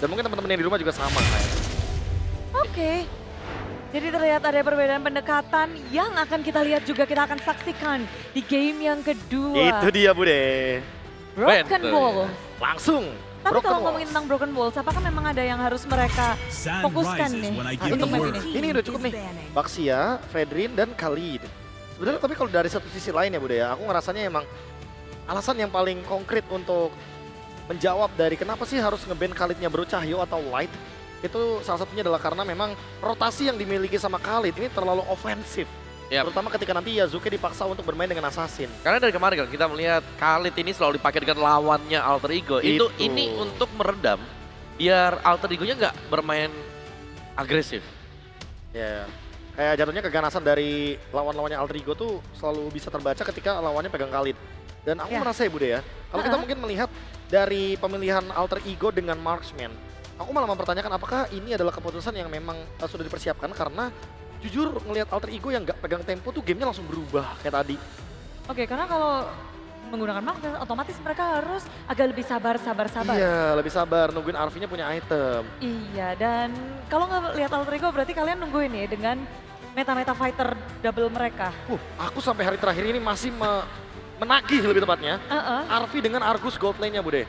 Dan mungkin teman-teman yang di rumah juga sama kayaknya. Oke. Jadi terlihat ada perbedaan pendekatan yang akan kita lihat juga kita akan saksikan di game yang kedua. Itu dia Bude. Broken Betul. Ball. Langsung. Tapi Broken kalau Walls. ngomongin tentang Broken Balls, apakah memang ada yang harus mereka fokuskan nih untuk map ini? Ini udah cukup nih. Baxia, Fredrin, dan Khalid. Sebenarnya tapi kalau dari satu sisi lain ya Bude ya, aku ngerasanya emang alasan yang paling konkret untuk menjawab dari kenapa sih harus nge-ban Khalidnya Bro Cahyo atau Light, itu salah satunya adalah karena memang rotasi yang dimiliki sama Khalid ini terlalu ofensif. Yap. Terutama ketika nanti Yazuki dipaksa untuk bermain dengan Assassin. Karena dari kemarin kan kita melihat Khalid ini selalu dipakai dengan lawannya Alter Ego. Itu. Ini untuk meredam biar Alter Ego-nya nggak bermain agresif. Ya, kayak jatuhnya keganasan dari lawan-lawannya Alter Ego tuh selalu bisa terbaca ketika lawannya pegang Khalid. Dan aku Ya. merasa ya Bude ya, kalau kita mungkin melihat dari pemilihan Alter Ego dengan Marksman, aku malah mempertanyakan apakah ini adalah keputusan yang memang sudah dipersiapkan karena jujur ngelihat Alter Ego yang nggak pegang tempo tuh gamenya langsung berubah kayak tadi. Oke, karena kalau menggunakan Mark, otomatis mereka harus agak lebih sabar. Iya, lebih sabar nungguin Arvi-nya punya item. Iya, dan kalau nggak lihat Alter Ego berarti kalian nungguin ya dengan meta-meta fighter double mereka. Aku sampai hari terakhir ini masih menagih lebih tepatnya. Arvi dengan Argus gold lane-nya Bude.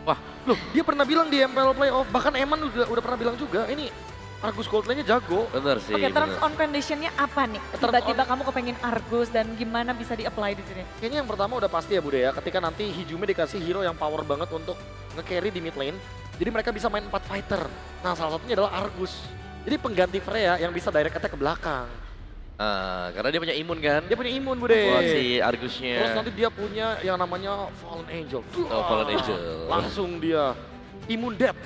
Wah, Loh, dia pernah bilang di MPL Playoff, bahkan Eman udah pernah bilang juga, ini Argus gold lane-nya jago. bener sih. Oke, terms bener. on condition-nya apa nih? Terms Tiba-tiba on- kamu kepengen Argus dan gimana bisa di-apply di sini? Kayaknya yang pertama udah pasti ya Bude ya, ketika nanti Hijume dikasih hero yang power banget untuk nge-carry di mid lane, jadi mereka bisa main 4 fighter. Nah salah satunya adalah Argus. Jadi pengganti Freya yang bisa direct attack ke belakang. Karena dia punya imun kan. Dia punya imun Bude. Buat si Argusnya. Terus nanti dia punya yang namanya Fallen Angel. Oh, Fallen Angel. Langsung dia imun death.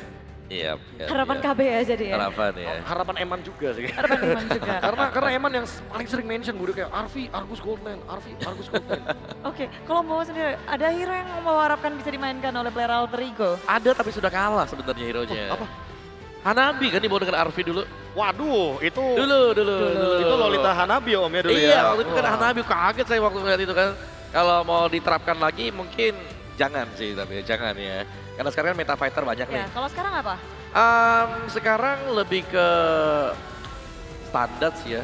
Iya. Harapan KB ya jadi ya? Harapan ya. Harapan Eman juga sih. Harapan Iman juga. karena Eman yang paling sering mention Bude kayak Arvi, Argus gold lane, Arvi, Argus gold lane. Oke, kalau mau sendiri, ada hero yang mau harapkan bisa dimainkan oleh player Alter Ego? Ada tapi sudah kalah sebenarnya hero-nya. Apa? Hanabi kan dibawa dengan Arvi dulu. Waduh, itu Dulu. itu Lolita Hanabi Om ya dulu ya. Iya, waktu itu kan Wah. Hanabi kaget saya waktu melihat itu kan. Kalau mau diterapkan lagi mungkin jangan sih tapi jangan ya. Karena sekarang kan meta fighter banyak nih. Ya, kalau sekarang apa? Sekarang lebih ke standar sih ya.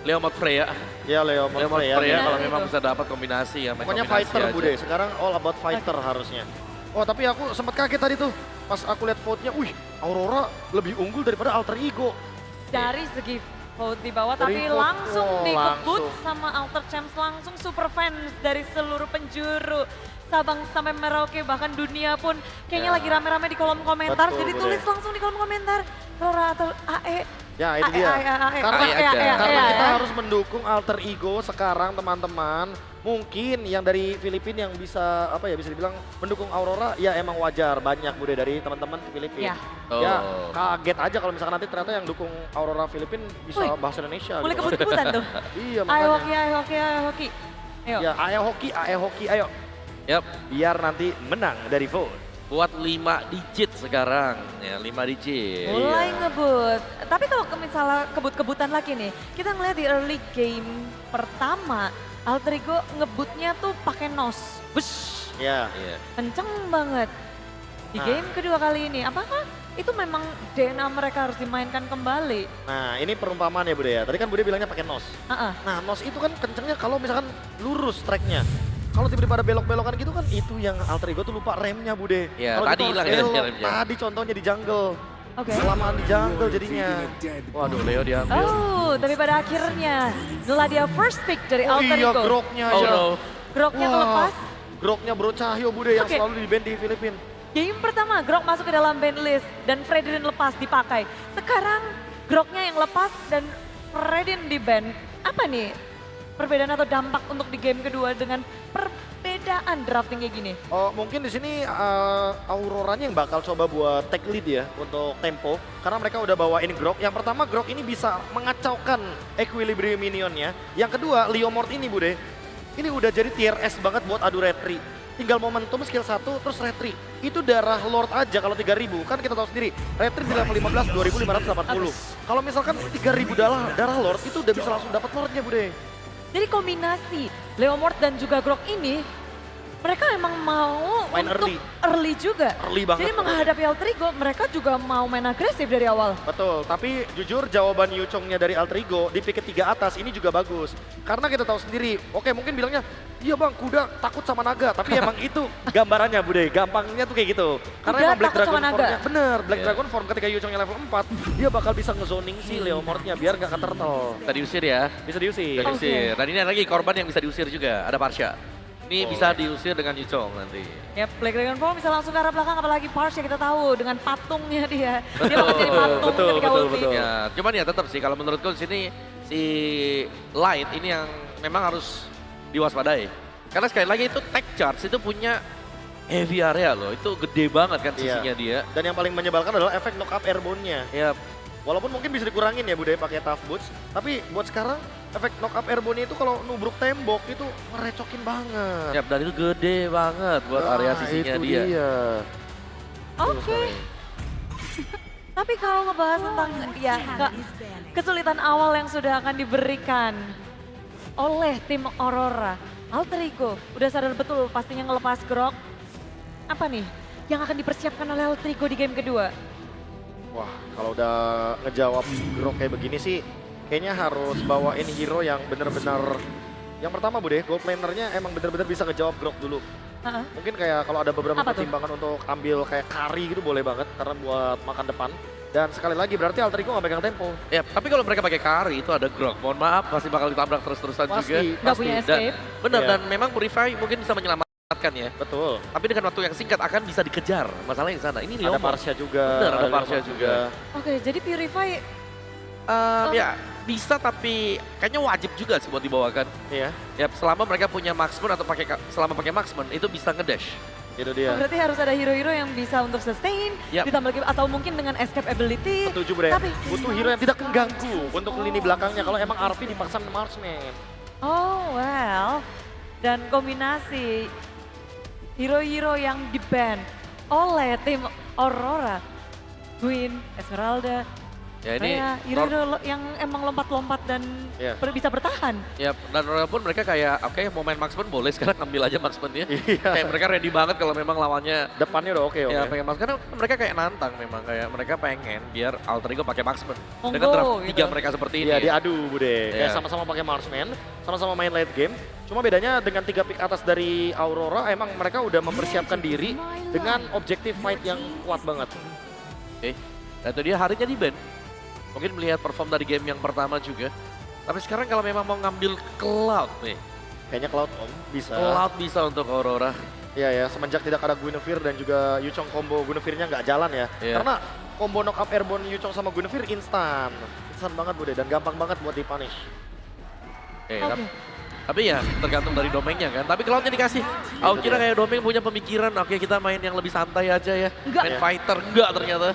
Leomord Freya. Ya Leo Leomord Freya. Freya Benar kalau itu. memang bisa dapat kombinasi ya. main Pokoknya kombinasi fighter aja. Bude, sekarang all about fighter harusnya. Oh tapi aku sempat kaget tadi tuh, pas aku lihat vote-nya, wih Aurora lebih unggul daripada Alter Ego. Dari segi vote di bawah, Dari tapi vote, langsung oh, dikebut langsung. sama Alter Champs, langsung super fans dari seluruh penjuru. Sabang sampai Merauke, bahkan dunia pun kayaknya Ya. lagi rame-rame di kolom komentar. Betul, Jadi Bude. tulis langsung di kolom komentar, Aurora atau AE. Ya itu dia. Karena, AE ada. karena ya. kita harus mendukung Alter Ego sekarang teman-teman. Mungkin yang dari Filipina yang bisa apa ya bisa dibilang mendukung Aurora ya emang wajar banyak Bude dari teman-teman Filipina. Ya. Ya Oh. kaget aja kalau misalkan nanti ternyata yang dukung Aurora Filipina bisa Wih, bahasa Indonesia. Mulai gitu. kebut-kebutan tuh. Iya Ayo makanya. hoki, ayo hoki, ayo hoki. Ayo. Ya AE hoki, ayo. Yap, Biar nanti menang dari vote. buat 5 digit sekarang. Ya, 5 digit. Mulai Iya. ngebut. Tapi kalau misalnya kebut-kebutan lagi nih, kita ngeliat di early game pertama, Alter Ego ngebutnya tuh pakai nos. Bush, Ya. Iya. kenceng banget. Di Nah. game kedua kali ini, apakah itu memang DNA mereka harus dimainkan kembali? Nah ini perumpamaan ya Bude ya. Tadi kan Bude bilangnya pakai nos. Heeh. Nah nos itu kan kencengnya kalau misalkan lurus tracknya. Kalau tiba-tiba ada belok-belokan gitu kan itu yang Alter Ego tuh lupa remnya Bude. Ya, Kalau tadi gitu hilang harus ya belok. remnya. Tadi contohnya di jungle. Oke. Kelamaan di jungle jadinya. Waduh, Leo diambil. Oh, tapi pada akhirnya Nuladia first pick dari Oh Alter iya Ego. groknya Oh ya. no. Groknya Wah, kelepas. Groknya Bro Cahyo Bude yang Oke. selalu di ban di Filipina. Game pertama Grok masuk ke dalam ban list dan Fredrin lepas dipakai. Sekarang Groknya yang lepas dan Fredrin di ban. Apa nih perbedaan atau dampak untuk di game kedua dengan perbedaan drafting kayak gini? Oh, mungkin di sini Auroranya yang bakal coba buat take lead ya untuk tempo karena mereka udah bawain Grok. Yang pertama Grok ini bisa mengacaukan equilibrium minionnya. Yang kedua Leomord ini Bude. Ini udah jadi tier S banget buat adu retri. Tinggal momentum skill 1 terus retri. Itu darah Lord aja kalau 3000 kan kita tahu sendiri. Retri di level 15 2580. Kalau misalkan 3000 darah Lord itu udah bisa langsung dapat Lordnya Bude. Jadi kombinasi Leomord dan juga Grok ini mereka emang mau Main untuk early juga. Early banget. Jadi menghadapi Altrigo, mereka juga mau main agresif dari awal. Betul, tapi jujur jawaban Yuchongnya dari Altrigo di pick ketiga atas ini juga bagus. Karena kita tahu sendiri, oke mungkin bilangnya, iya bang kuda takut sama naga. Tapi emang itu gambarannya Bude, gampangnya tuh kayak gitu. Karena Kuda emang Black takut sama Dragon naga? formnya, bener, Black Iya. Dragon form ketika Yuchongnya level 4, dia bakal bisa ngezoning si Leomordnya biar nggak ke-turtle. Kita diusir ya. Bisa diusir. Bisa Oke. diusir. Dan ini ada lagi korban yang bisa diusir juga, ada Parsha. Ini bisa diusir dengan Yuchong nanti. Ya, Black Dragon Ball bisa langsung ke arah belakang, apalagi Parsh ya kita tahu dengan patungnya dia. Dia bakal jadi patung Betul, ketika betul, ulti. betul. Ya, cuman ya tetap sih kalau menurutku di sini si Light ini yang memang harus diwaspadai. Karena sekali lagi itu tech charge itu punya heavy area loh, itu gede banget kan Iya. sisinya dia. Dan yang paling menyebalkan adalah efek knock up airborne-nya. Ya, Walaupun mungkin bisa dikurangin ya Bude pakai tough boots, tapi buat sekarang efek knock up airborne itu kalau nubruk tembok itu merecokin banget. ya dan itu gede banget buat area Nah, sisinya itu dia. Oke. Tapi kalau ngebahas tentang ya kesulitan awal yang sudah akan diberikan oleh tim Aurora, Altrigo udah sadar betul pastinya ngelepas Grok. Apa nih yang akan dipersiapkan oleh Altrigo di game kedua? Wah, kalau udah ngejawab Grok kayak begini sih, kayaknya harus bawain hero yang bener-bener. Yang pertama Bude, gold lanernya emang bener-bener bisa ngejawab Grok dulu. Heeh. Mungkin kayak kalau ada beberapa Apa tuh? pertimbangan untuk ambil kayak carry gitu boleh banget, karena buat makan depan. Dan sekali lagi berarti Altrigo nggak pegang tempo. Ya, tapi kalau mereka pakai carry itu ada Grok. Mohon maaf, pasti bakal ditabrak terus-terusan juga. Pasti, Nggak punya pasti. escape. Benar, Iya. dan memang Purify mungkin bisa menyelamatkan ya. Betul. Tapi dengan waktu yang singkat akan bisa dikejar. Masalahnya di sana. Ini Ada Leomord. Parsha juga. Bener, ada Leomord Parsha juga. Oke, jadi Purify Ya, bisa tapi kayaknya wajib juga sih buat dibawakan. Iya, Ya, selama mereka punya marksman atau selama pakai marksman itu bisa ngedash. itu dia. berarti harus ada hero-hero yang bisa untuk sustain, Yap. ditambah lagi atau mungkin dengan escape ability. Setuju Bre, Tapi- butuh hero yang tidak mengganggu untuk lini belakangnya. Kalau emang RP dipaksa marksman. Oh well, dan kombinasi hero-hero yang di-ban oleh tim Aurora, Gwen, Esmeralda, Ya ini hero-hero yang emang lompat-lompat dan Iya. bisa bertahan. ya dan walaupun mereka kayak oke mau main marksman boleh sekarang ambil aja marksmannya. Iya. Kayak mereka ready banget kalau memang lawannya Depannya udah oke. ya pengen marksman. Karena mereka kayak nantang memang kayak mereka pengen biar Altrigo pakai marksman. Monggo, Dengan draft gitu. tiga mereka seperti ini. Iya diadu Bude, kayak Iya. sama-sama pakai marksman, sama-sama main late game. Cuma bedanya dengan 3 pick atas dari Aurora, emang mereka udah mempersiapkan diri dengan objektif fight yang kuat banget. Oke. Dan itu dia harinya di ban. Mungkin melihat perform dari game yang pertama juga. Tapi sekarang kalau memang mau ngambil Cloud nih. Kayaknya Cloud Om bisa. Cloud bisa untuk Aurora. Iya ya, semenjak tidak ada Guinevere dan juga Yuchong combo Guinevere-nya nggak jalan ya. Iya. Karena combo knock up airborne Yuchong sama Guinevere instan. Instan banget Bude dan gampang banget buat di-punish. Oke, Oke. tapi ya tergantung dari domainnya kan. Tapi Cloud-nya dikasih. Aku kira kayak domain punya pemikiran, oke kita main yang lebih santai aja ya. Enggak. Main Iya. fighter, enggak ternyata.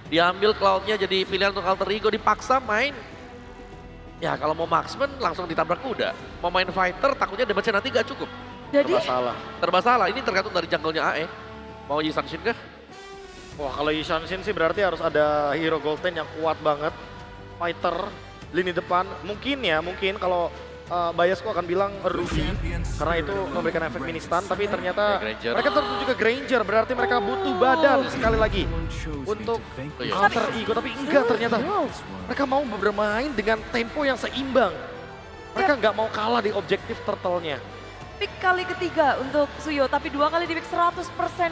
Diambil Cloud-nya jadi pilihan untuk Alterigo, dipaksa main. Ya kalau mau marksman langsung ditabrak kuda. Mau main fighter takutnya damage-nya nanti gak cukup. Jadi Serba salah. Serba salah, ini tergantung dari jungle-nya AE. Mau Yi Sang-shin kah? Wah kalau Yishanshin sih berarti harus ada hero golden yang kuat banget. Fighter, lini depan. Mungkin kalau biasku akan bilang Ruby. Karena itu memberikan efek mini stun. Tapi ternyata Granger. mereka tertuju ke Granger. Berarti mereka butuh badan sekali lagi. Untuk iya. alter ego. Tapi enggak ternyata. Mereka mau bermain dengan tempo yang seimbang. Mereka nggak mau kalah di objektif turtle-nya. pick kali ketiga untuk Suyo, tapi 2 kali di pick 100%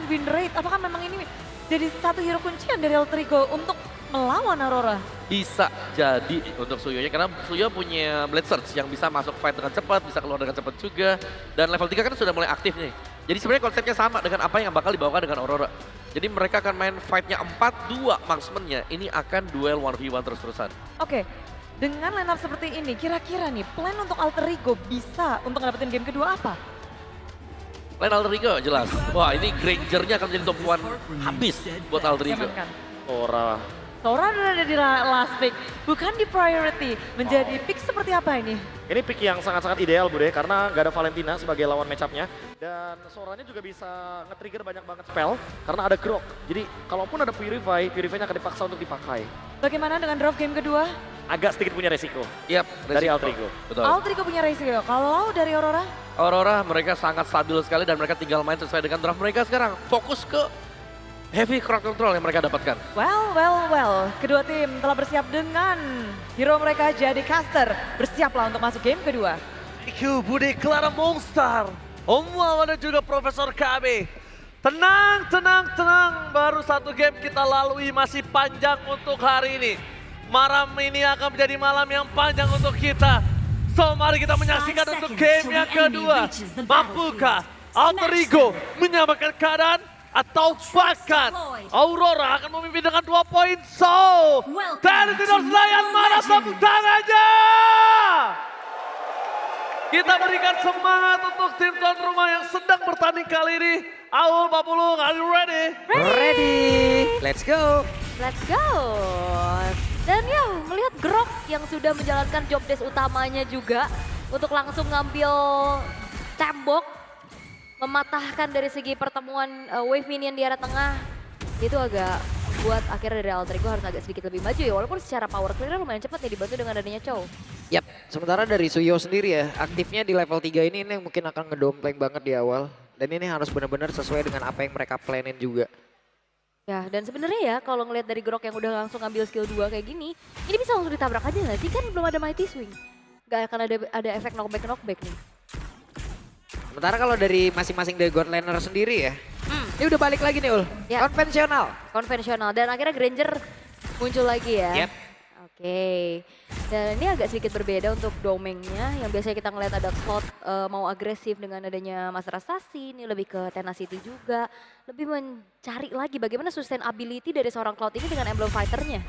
win rate. Apakah memang ini jadi satu hero kuncian dari Altrigo untuk melawan Aurora? Bisa jadi untuk Suyo-nya karena Suyo punya Blade Surge yang bisa masuk fight dengan cepat, bisa keluar dengan cepat juga. Dan level 3 kan sudah mulai aktif nih. Jadi sebenarnya konsepnya sama dengan apa yang bakal dibawakan dengan Aurora. Jadi mereka akan main fight-nya 4-2 marksman-nya. Ini akan duel 1v1 terus-terusan. Oke, dengan lineup seperti ini, kira-kira nih plan untuk Altrigo bisa untuk ngedapetin game kedua apa? Lain Alterigo jelas. Wah ini Granger-nya akan menjadi top 1 habis buat Alterigo. Siapkan. Ora. Sora udah ada di last pick, bukan di priority. Menjadi pick seperti apa ini? Ini pick yang sangat-sangat ideal Bude karena nggak ada Valentina sebagai lawan matchup-nya. Dan Soranya juga bisa nge-trigger banyak banget spell karena ada Grok. Jadi kalaupun ada Purify, Purify-nya akan dipaksa untuk dipakai. Bagaimana dengan drop game kedua? Agak sedikit punya resiko. Yap, Dari resiko. Altrigo. Betul. Altrigo punya resiko. Kalau dari Aurora? Aurora mereka sangat stabil sekali dan mereka tinggal main sesuai dengan draft mereka sekarang. Fokus ke heavy crowd control yang mereka dapatkan. Well. Kedua tim telah bersiap dengan hero mereka jadi caster. Bersiaplah untuk masuk game kedua. Iku Budi Clara Monster. Om Wawan dan juga Profesor KB. Tenang. Baru satu game kita lalui, masih panjang untuk hari ini. Malam ini akan menjadi malam yang panjang untuk kita. So mari kita menyaksikan untuk game yang kedua. Mampukah Alter Ego menyamakan keadaan atau bahkan Aurora akan memimpin dengan 2 poin? So, dari Tidor Selayan mana tepuk tangannya? Kita berikan semangat untuk tim tuan rumah yang sedang bertanding kali ini. Aul, Pak Pulung, are you ready? Ready. Let's go. Let's go. Dan ya, melihat Grok yang sudah menjalankan job desk utamanya juga untuk langsung ngambil tembok, mematahkan dari segi pertemuan wave minion di area tengah, itu agak buat akhirnya dari Alter Ego harus agak sedikit lebih maju ya, walaupun secara power clear lumayan cepat ya dibantu dengan adanya Chow. Yap, sementara dari Suyo sendiri ya, aktifnya di level 3 ini yang mungkin akan ngedompleng banget di awal. Dan ini harus benar-benar sesuai dengan apa yang mereka planin juga. Ya, dan sebenarnya ya kalau ngelihat dari Grok yang udah langsung ngambil skill 2 kayak gini, ini bisa langsung ditabrak aja nggak sih? Kan belum ada Mighty Swing. Gak akan ada efek knockback nih. Sementara kalau dari masing-masing dari God Laner sendiri ya, ini udah balik lagi nih Ul, Ya. konvensional. Dan akhirnya Granger muncul lagi ya. Yep. Oke, dan ini agak sedikit berbeda untuk domengnya yang biasanya kita ngeliat ada Cloud mau agresif dengan adanya Master Assassin, ini lebih ke Tenacity juga, lebih mencari lagi bagaimana sustainability dari seorang Cloud ini dengan Emblem Fighter-nya.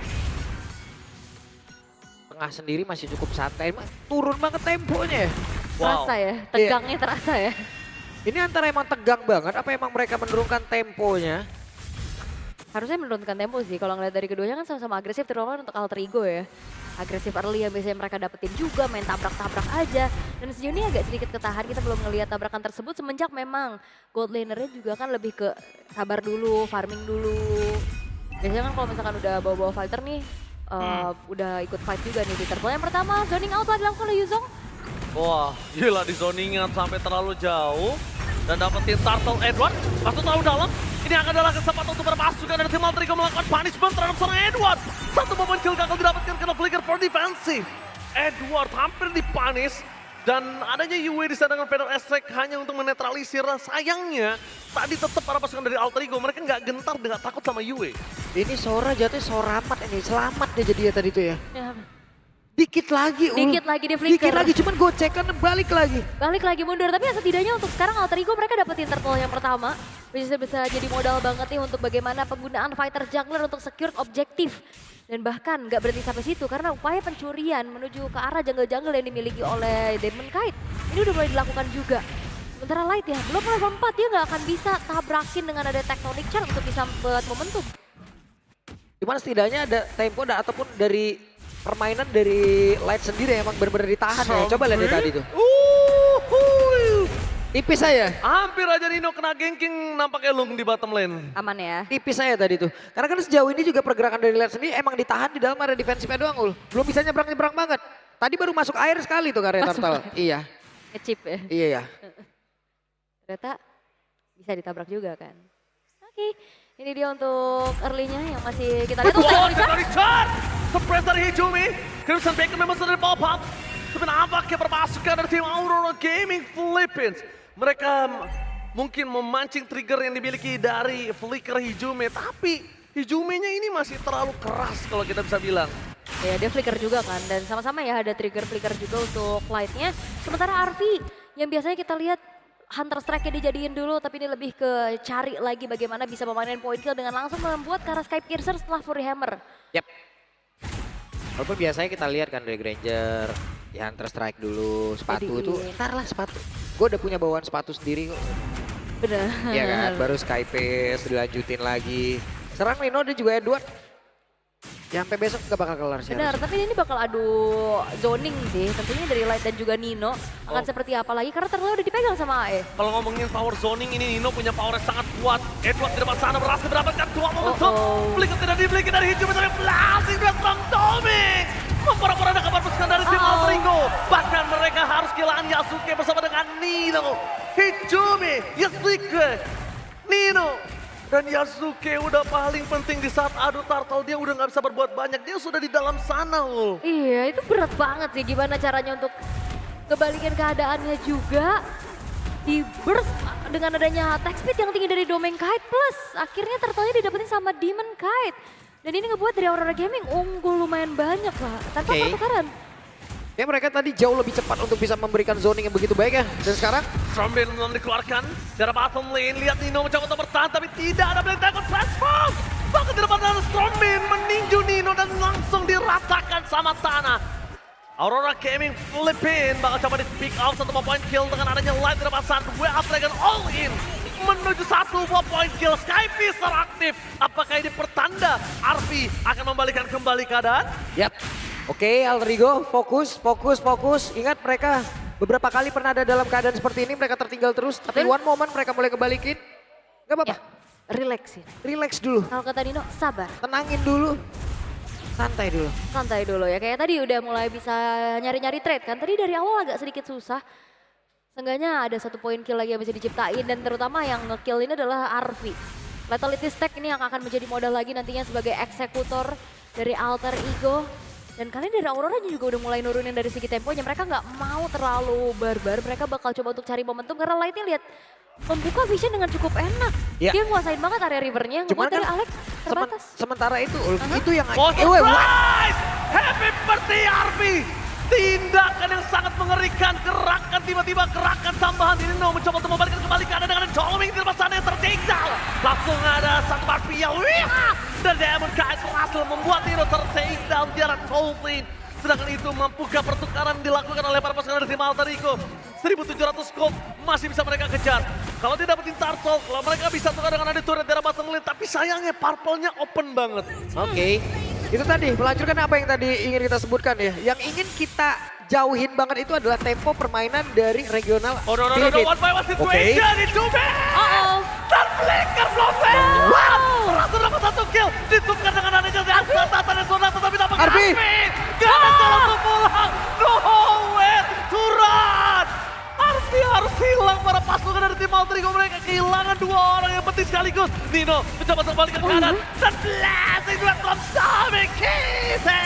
Tengah sendiri masih cukup santai, turun banget temponya. Terasa ya, tegangnya terasa ya. Ini antara emang tegang banget, apa emang mereka menurunkan temponya? Harusnya menurunkan tempo sih, kalau ngeliat dari keduanya kan sama-sama agresif, terutama untuk Alter Ego ya. Agresif early yang biasanya mereka dapetin juga, main tabrak-tabrak aja. Dan sejauh ini agak sedikit ketahan, kita belum ngelihat tabrakan tersebut semenjak memang Gold Laner-nya juga kan lebih ke sabar dulu, farming dulu. Biasanya kan kalau misalkan udah bawa-bawa fighter nih, udah ikut fight juga nih di turtle. Yang pertama, zoning out telah dilakukan oleh Yuzong. Wah, gila di zoningan sampai terlalu jauh. Dan dapetin Turtle Edward, masuk terlalu dalam. Ini akan adalah kesempatan untuk berpasukan dari tim Alter Ego melakukan punishment terhadap seorang Edward. Satu momen kill gagal didapatkan karena flicker for defensive. Edward hampir dipunish. Dan adanya Yue di sana dengan Feather Strike hanya untuk menetralisir. Sayangnya, tadi tetap para pasukan dari Alter Ego, mereka nggak gentar, nggak takut sama Yue. Ini Sora jatuhnya Soramat ini, selamat dia jadi ya tadi tuh ya. Ya, Dikit lagi Ul. dikit lagi di flicker. Dikit lagi, cuman gocekan balik lagi. Balik lagi mundur, tapi ya setidaknya untuk sekarang Alter Ego mereka dapetin turtle yang pertama. Bisa jadi modal banget nih untuk bagaimana penggunaan fighter jungler untuk secure objektif. Dan bahkan nggak berhenti sampai situ karena upaya pencurian menuju ke arah jungle-jungle yang dimiliki oleh Demon Kite. Ini udah mulai dilakukan juga. Sementara Light ya, belum level 4 dia nggak akan bisa tabrakin dengan ada Tectonic Charge untuk bisa buat momentum. Cuman setidaknya ada tempo ataupun dari permainan dari Light sendiri emang benar-benar ditahan ya. Coba lihat dari tadi tuh. Tipis aja. Hampir aja Nino kena ganking nampaknya Lung di bottom lane. Aman ya. Tipis aja tadi tuh. Karena kan sejauh ini juga pergerakan dari Light sendiri emang ditahan di dalam area defensifnya doang Ul. Belum bisa nyebrang-nyebrang banget. Tadi baru masuk air sekali tuh karya Turtle. Iya. Ngechip ya. Iya ya. Ternyata bisa ditabrak juga kan. Oke, ini dia untuk early-nya yang masih kita lihat. Betul, Tectonic Charge! Surprise dari Hijumi. Crimson Bacon memang sudah pop up. Tapi nampaknya berpasukan dari tim Aurora Gaming Philippines. Mereka mungkin memancing trigger yang dimiliki dari flicker Hijumi. Tapi Hijuminya ini masih terlalu keras kalau kita bisa bilang. Ya dia flicker juga kan, dan sama-sama ya ada trigger flicker juga untuk Light-nya. Sementara Arvi yang biasanya kita lihat Hunter Strike-nya dijadiin dulu, tapi ini lebih ke cari lagi bagaimana bisa memainkan point kill dengan langsung membuat ke arah Sky Piercer setelah Fury Hammer. Yap. Walaupun biasanya kita lihat kan dari Granger, ya Hunter Strike dulu, sepatu Jadiin. itu, ntar lah sepatu. Gue udah punya bawaan sepatu sendiri kok. Bener. Iya kan, baru Skypace dilanjutin lagi. Sekarang Nino dia juga Edward. Ya sampai besok gak bakal kelar sih. Benar, harusnya. tapi ini bakal adu zoning sih. Tentunya dari Light dan juga Nino akan seperti apa lagi karena terlalu udah dipegang sama AE. Kalau ngomongin power zoning ini Nino punya power yang sangat kuat. Edward di depan sana berhasil mendapatkan dua momentum. Flicker tidak dibeli dari Hijumi tapi blasting dari Bang Dominic. memporak-porandakan kabar pasukan dari tim Alter Ego. Bahkan mereka harus kehilangan Yasuke bersama dengan Nino, Hijumi, Yasuke, Nino. Dan Yasuke udah paling penting di saat adu turtle, dia udah nggak bisa berbuat banyak, dia sudah di dalam sana loh. Iya, itu berat banget sih gimana caranya untuk kebalikin keadaannya juga. Di burst dengan adanya attack speed yang tinggi dari Domain Kite plus akhirnya turtle-nya didapetin sama Demon Kite. Dan ini ngebuat dari Aurora Gaming unggul lumayan banyak lah tanpa pertukaran. Ya mereka tadi jauh lebih cepat untuk bisa memberikan zoning yang begitu baik ya. Dan sekarang Strombin belum dikeluarkan dari bottom lane, lihat Nino mencoba untuk bertahan tapi tidak ada Blink Dagger transform. Bahkan di depan ada Strombin meninju Nino dan langsung diratakan sama tanah. Aurora Gaming Philippines bakal coba di pick off 1 point kill dengan adanya light di depan sana. WA Dragon all in menuju 1 point kill. Skyfisher aktif. Apakah ini pertanda Arfi akan membalikan kembali keadaan? yap. Oke, Alter Ego fokus. Ingat mereka beberapa kali pernah ada dalam keadaan seperti ini, mereka tertinggal terus. Tapi one moment mereka mulai kebalikin. Gak apa-apa, Ya, relax ya. relax dulu, Kalau kata Nino, sabar. tenangin dulu. Santai dulu. Santai dulu ya, kayak tadi udah mulai bisa nyari-nyari trade kan. Tadi dari awal agak sedikit susah. Seenggaknya ada 1 point kill lagi yang bisa diciptain dan terutama yang nge-kill ini adalah Arfi. Lethality Stack ini yang akan menjadi modal lagi nantinya sebagai eksekutor dari Alter Ego. Dan kali ini dari Aurora juga udah mulai nurunin dari segi temponya. Mereka nggak mau terlalu barbar, mereka bakal coba untuk cari momentum karena Lightnya lihat membuka vision dengan cukup enak. Ya. Dia nguasain banget area rivernya, Cuman ngebuat dari kan Alex terbatas. sementara itu itu yang Oh, eh, wait, what? surprise! Happy birthday Arfi! Tindakan yang sangat mengerikan, gerakan tiba-tiba gerakan tambahan ini Nino mencoba untuk membalikan kembali keadaan dengan Doming di depan sana yang tertinggal. Langsung ada sang Marpia, dan Demon Kite berhasil membuat Nino tertinggal di arah top lane. Sedangkan itu mampukah pertukaran dilakukan oleh para pasukan dari tim Alter Ego. 1700 gold masih bisa mereka kejar. Kalau dia dapetin turtle, kalau mereka bisa tukar dengan ada turret dari bottom lane. Tapi sayangnya purple-nya open banget. Oke, itu tadi melanjutkan apa yang tadi ingin kita sebutkan ya. Yang ingin kita jauhin banget itu adalah tempo permainan dari regional Oh no, Philippines. one by one situation, itu Oh, dan flicker blossom. Wow, langsung dapat 1 kill. Ditukar dengan adanya Zatan dan Sonata tapi dapat Arfi. Gak ada jalan untuk pulang. Nowhere to run. Arfi harus hilang para pasukan dari tim Alter Ego. Mereka kehilangan 2 orang yang penting sekaligus. Nino mencoba terbalik ke kanan. Dan blasting duet from Dominic Kite.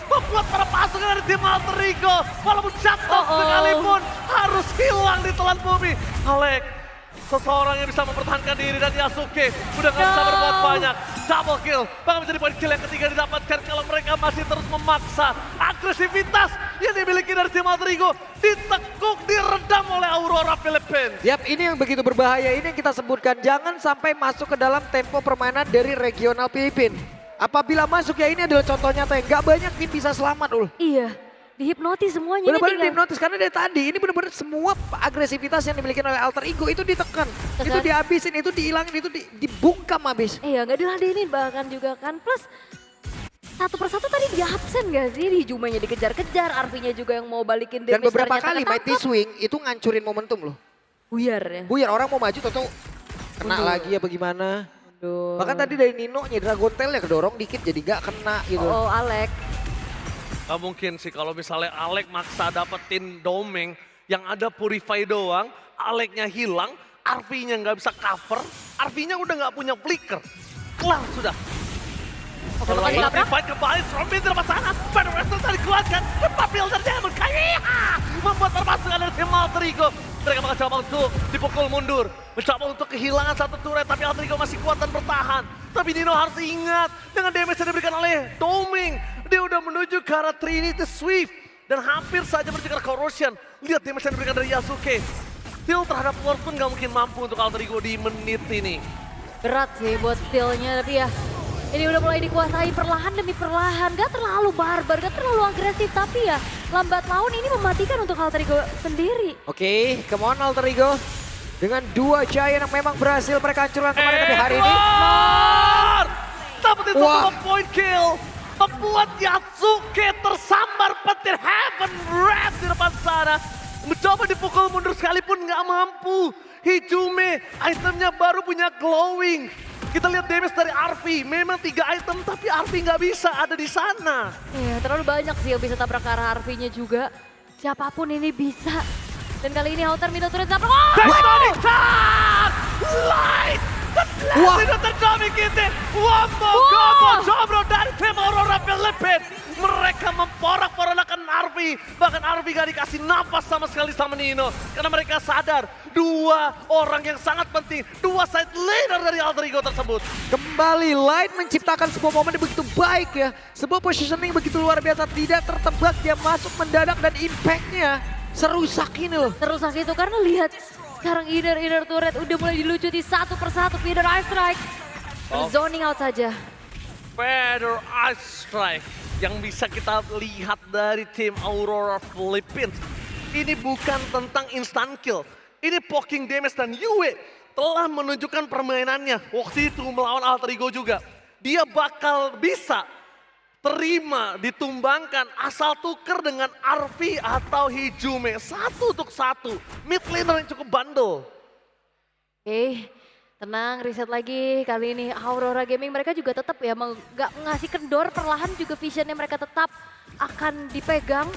Membuat para pasukan dari tim Alter Ego walaupun jatuh sekalipun harus hilang di telan bumi. Alex, seseorang yang bisa mempertahankan diri dan Yasuke udah gak bisa berbuat banyak. Double kill, bahkan menjadi poin kill yang ketiga didapatkan kalau mereka masih terus memaksa. Agresivitas yang dimiliki dari tim Alter Ego ditekuk, diredam oleh Aurora Philippines. Yap, ini yang begitu berbahaya, ini yang kita sebutkan. Jangan sampai masuk ke dalam tempo permainan dari regional Filipina. Apabila masuk ya ini adalah contoh nyata yang gak banyak tim bisa selamat ul. iya. Dihipnotis semuanya. Bener-bener ini tinggal dihipnotis karena dari tadi ini bener-bener semua agresivitas yang dimiliki oleh Alter Ego itu ditekan. Itu dihabisin, itu dihilangin, itu dibungkam habis. Iya, nggak diladenin bahkan juga kan. Plus, satu persatu tadi di absen gak sih? Di Jumanya dikejar-kejar, Arfinya juga yang mau balikin Dan damage beberapa ternyata kali Mighty ketangkep. Swing itu ngancurin momentum loh. Buyar ya. Buyar orang mau maju atau kena Mundur. lagi ya bagaimana. Aduh. Bahkan tadi dari Nino nya Dragon Tail ya kedorong dikit jadi gak kena gitu. Oh, Alex. Gak mungkin sih kalau misalnya Alex maksa dapetin Domeng yang ada Purify doang, Alexnya hilang, Arfi-nya nggak bisa cover, Arfi-nya udah nggak punya flicker. Kelar sudah. Kalau lagi fight kembali, Strombin di depan sana, Battle Wrestler tadi dikeluarkan, cepat builder Demon Kite, membuat terpasukan dari tim Alter Ego. Mereka bakal coba untuk dipukul mundur, mencoba untuk kehilangan 1 turret, tapi Alter Ego masih kuat dan bertahan. Tapi Nino harus ingat, dengan damage yang diberikan oleh Doming, dia udah menuju ke arah Trinity Swift, dan hampir saja menuju ke arah Corrosion. Lihat damage yang diberikan dari Yasuke. Steal terhadap Lord pun gak mungkin mampu untuk Alter Ego di menit ini. Berat sih buat steal-nya, tapi ya ini udah mulai dikuasai perlahan demi perlahan. Gak terlalu barbar, gak terlalu agresif, tapi ya lambat laun ini mematikan untuk Alter Ego sendiri. Oke, come on Alter Ego. Dengan 2 Giant yang memang berhasil mereka hancurkan kemarin tapi hari ini. Edward! Dapetin Wah. 1 point kill. Membuat Yasuke tersambar petir Heaven Wrath di depan sana. Mencoba dipukul mundur sekalipun nggak mampu. Hijume, itemnya baru punya glowing. Kita lihat damage dari Arfi, memang 3 item tapi Arfi nggak bisa ada di sana. Iya, terlalu banyak sih yang bisa tabrak ke arah Arfi-nya juga. Siapapun ini bisa. Dan kali ini Hauter middle turret tabrak. Oh! Tectonic Tag! Light! Tidak terdominate. Wombo Gobo Jobro dari tim Aurora Philippines. Mereka memporak-porandakan Arfi. Bahkan Arfi gak dikasih napas sama sekali sama Nino. Karena mereka sadar 2 orang yang sangat penting. 2 side leader dari Alter Ego tersebut. Kembali Light menciptakan sebuah momen yang begitu baik ya. Sebuah positioning begitu luar biasa, tidak tertebak, dia masuk mendadak dan impactnya serusak ini loh. Terusak itu karena lihat sekarang inner turret udah mulai dilucuti satu persatu. Feather Ice Strike. Zoning out saja. Feather Ice Strike yang bisa kita lihat dari tim Aurora Philippines. Ini bukan tentang instant kill. Ini poking damage dan Yue telah menunjukkan permainannya waktu itu melawan Alter Ego juga. Dia bakal bisa terima, ditumbangkan asal tuker dengan Arfi atau Hijume. 1-1. Mid laner yang cukup bandel. Oke, tenang, reset lagi. Kali ini Aurora Gaming mereka juga tetap ya nggak ngasih kendor, perlahan juga visionnya mereka tetap akan dipegang.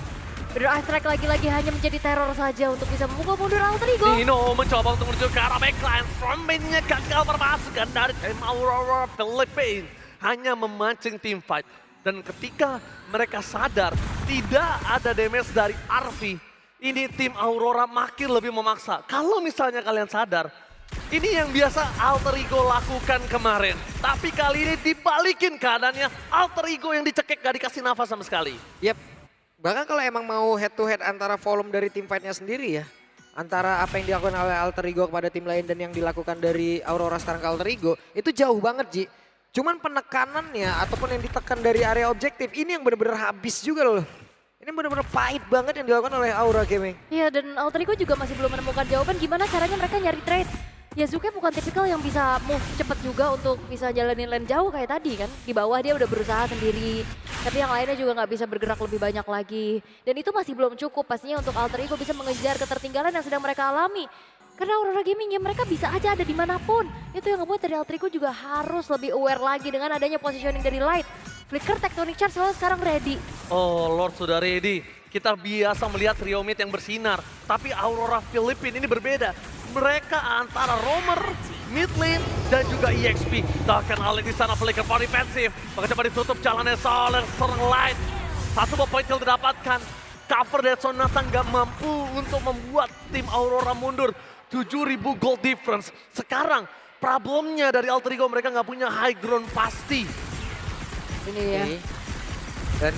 Feather Ice Strike lagi-lagi hanya menjadi teror saja untuk bisa memukul mundur Alter Ego. Nino mencoba untuk menuju ke arah backline. Frontman-nya gagal permasukkan dari tim Aurora Philippines. Hanya memancing team fight. Dan ketika mereka sadar tidak ada damage dari Arfi, ini tim Aurora makin lebih memaksa. Kalau misalnya kalian sadar, ini yang biasa Alter Ego lakukan kemarin. Tapi kali ini dibalikin keadaannya, Alter Ego yang dicekik gak dikasih nafas sama sekali. Yep. Bahkan kalau emang mau head to head antara volume dari tim fightnya sendiri ya, antara apa yang dilakukan oleh Alter Ego kepada tim lain dan yang dilakukan dari Aurora sekarang ke Alter Ego, itu jauh banget Ji. Cuman penekanannya ataupun yang ditekan dari area objektif, ini yang benar-benar habis juga loh. Ini benar-benar pahit banget yang dilakukan oleh Aurora Gaming. Iya, dan Alter Ego juga masih belum menemukan jawaban gimana caranya mereka nyari trade. Yasuke bukan tipikal yang bisa move cepet juga untuk bisa jalanin lane jauh kayak tadi kan. Di bawah dia udah berusaha sendiri, tapi yang lainnya juga nggak bisa bergerak lebih banyak lagi. Dan itu masih belum cukup pastinya untuk Alter Ego bisa mengejar ketertinggalan yang sedang mereka alami. Karena Aurora Gaming ya mereka bisa aja ada dimanapun. Itu yang ngebuat dari Alter Ego juga harus lebih aware lagi dengan adanya positioning dari Light. Flicker Tectonic Charge selalu sekarang ready. Oh, Lord sudah ready. Kita biasa melihat trio mid yang bersinar. Tapi Aurora Philippines ini berbeda. Mereka antara roamer, mid lane, dan juga EXP. Bahkan Ali di sana Flicker for defensif. Maka coba ditutup jalannya Soler, serang Light. Satu point kill didapatkan. Cover dari Sonata nggak mampu untuk membuat tim Aurora mundur. 7.000 gold difference. Sekarang problemnya dari Alter Ego mereka nggak punya high ground pasti. Ini ya. Dan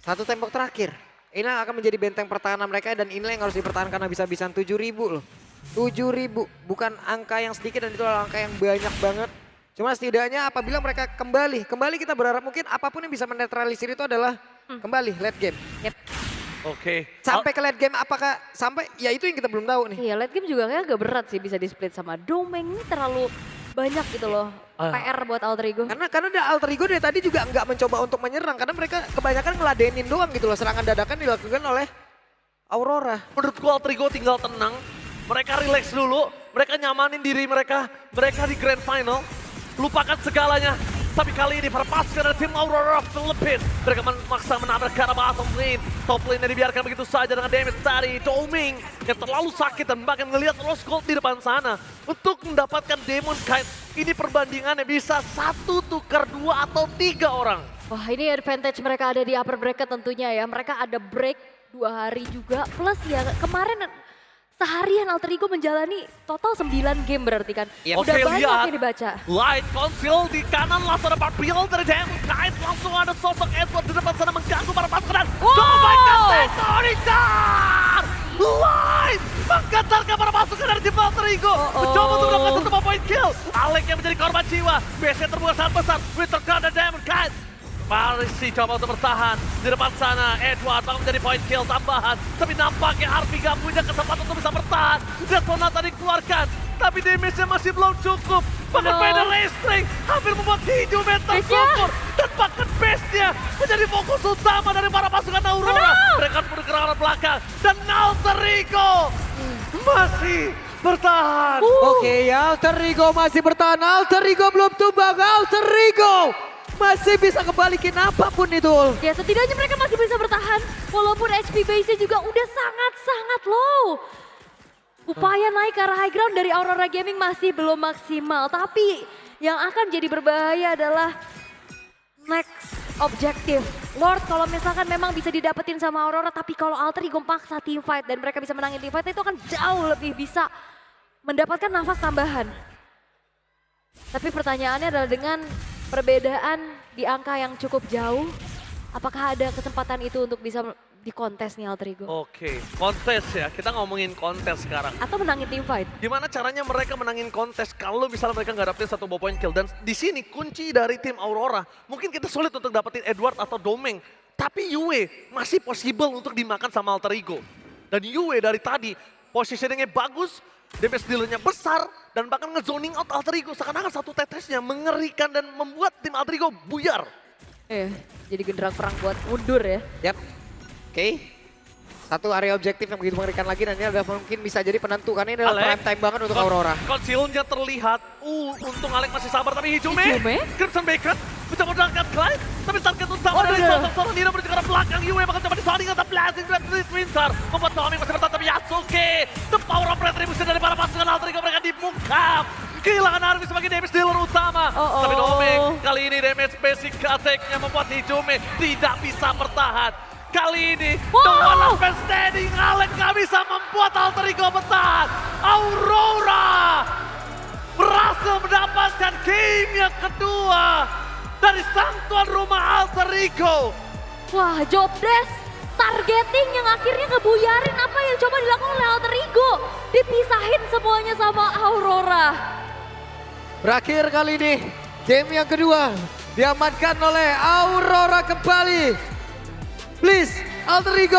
satu tembok terakhir. Ini akan menjadi benteng pertahanan mereka dan inilah yang harus dipertahankan habis-habisan. 7.000 loh. 7.000 bukan angka yang sedikit dan itu adalah angka yang banyak banget. Cuma setidaknya apabila mereka kembali kita berharap mungkin apapun yang bisa menetralisir itu adalah kembali late game. Yep. Oke. Sampai ke late game apakah sampai ya itu yang kita belum tahu nih. Iya, late game juga kayak agak berat sih bisa di split sama Domeng. Ini terlalu banyak gitu loh. PR buat Alter Ego. Karena ada Alter Ego dari tadi juga nggak mencoba untuk menyerang karena mereka kebanyakan ngeladenin doang gitu loh. Serangan dadakan dilakukan oleh Aurora. Menurutku Alter Ego tinggal tenang. Mereka relax dulu. Mereka nyamanin diri mereka. Mereka di grand final. Lupakan segalanya. Tapi kali ini terpaskan dari tim Aurora Philippines. Mereka memaksa menabrak ke arah bottom lane. Top lane dibiarkan begitu saja dengan damage dari Doming. Yang terlalu sakit dan bahkan ngelihat Lost Gold di depan sana. Untuk mendapatkan Demon Kite. Ini perbandingannya bisa 1 tukar 2 atau 3 orang. Wah, ini advantage mereka ada di upper bracket tentunya ya. Mereka ada break 2 hari juga. Plus ya kemarin seharian Alter Ego menjalani total 9 game berarti kan. Yep. Udah Oke, banyak lihat. yang dibaca. Light Council di kanan langsung ada Barbiel dari Demon Knight. Langsung ada sosok Edward di depan sana mengganggu para pasukan. Coba Tectonic Charge! Light menggetarkan para pasukan dari tim Alter Ego. Mencoba untuk mendapatkan 1 point kill. Alec yang menjadi korban jiwa. BC terbuka sangat besar. Winter Guard dan Demon Knight. Marisi coba untuk bertahan di depan sana. Edward bakal menjadi point kill tambahan. Tapi nampaknya Arfi gak punya kesempatan untuk bisa bertahan. Dan Sonata dikeluarkan. Tapi damage-nya masih belum cukup. Bahkan Feather String hampir membuat hijau mental sokor. Dan bahkan base-nya menjadi fokus utama dari para pasukan Aurora. Mereka pun ke arah belakang. Dan Alter Ego masih bertahan. Oke, Alter Ego masih bertahan. Alter Ego belum tumbang. Alter Ego masih bisa kebalikin apapun itu. Ya setidaknya mereka masih bisa bertahan walaupun HP base-nya juga udah sangat-sangat low. Upaya naik ke arah high ground dari Aurora Gaming masih belum maksimal. Tapi yang akan jadi berbahaya adalah next objective. Lord kalau misalkan memang bisa didapetin sama Aurora, tapi kalau Alter Ego paksa team fight dan mereka bisa menangin team fight itu akan jauh lebih bisa mendapatkan nafas tambahan. Tapi pertanyaannya adalah dengan perbedaan di angka yang cukup jauh, apakah ada kesempatan itu untuk bisa di kontes nih Alter Ego? Oke, kontes ya. Kita ngomongin kontes sekarang. Atau menangin team fight? Gimana caranya mereka menangin kontes kalau misalnya mereka nggak dapetin satu point kill. Dan di sini kunci dari tim Aurora, mungkin kita sulit untuk dapetin Edward atau Domeng. Tapi Yue masih possible untuk dimakan sama Alter Ego. Dan Yue dari tadi positioningnya bagus, damage dealernya besar, dan bahkan ngezoning out Alter Ego. Seakan-akan satu tetesnya mengerikan dan membuat tim Alter Ego buyar. Jadi genderang perang buat mundur ya. Yap. Oke. Satu area objektif yang begitu mengerikan lagi dan ini adalah mungkin bisa jadi penentu karena ini adalah Alek. prime time banget untuk Aurora. Conceal-nya terlihat. Untung Alek masih sabar tapi Hijume. Crimson Bacon mencoba mendapatkan Clyde. Tapi target utama dari seorang Nina menuju ke arah belakang. Yue bakal coba disounding atau blasting Red Winter. Membuat Tommy masih bertahan tapi Yasuke. The power of retribution dari para pasukan Alter Ego mereka dibungkam. Kehilangan Army sebagai damage dealer utama. Tapi Domeng kali ini damage basic attack-nya membuat Hijume tidak bisa bertahan. Kali ini, the one of standing, Alek gak bisa membuat Alter Ego bertahan. Aurora berhasil mendapatkan game yang kedua dari sang tuan rumah Alter Ego. Wah, job desk, targeting yang akhirnya ngebuyarin apa yang coba dilakukan oleh Alter Ego. Dipisahin semuanya sama Aurora. Berakhir kali ini, game yang kedua diamankan oleh Aurora kembali. Please, Alter Ego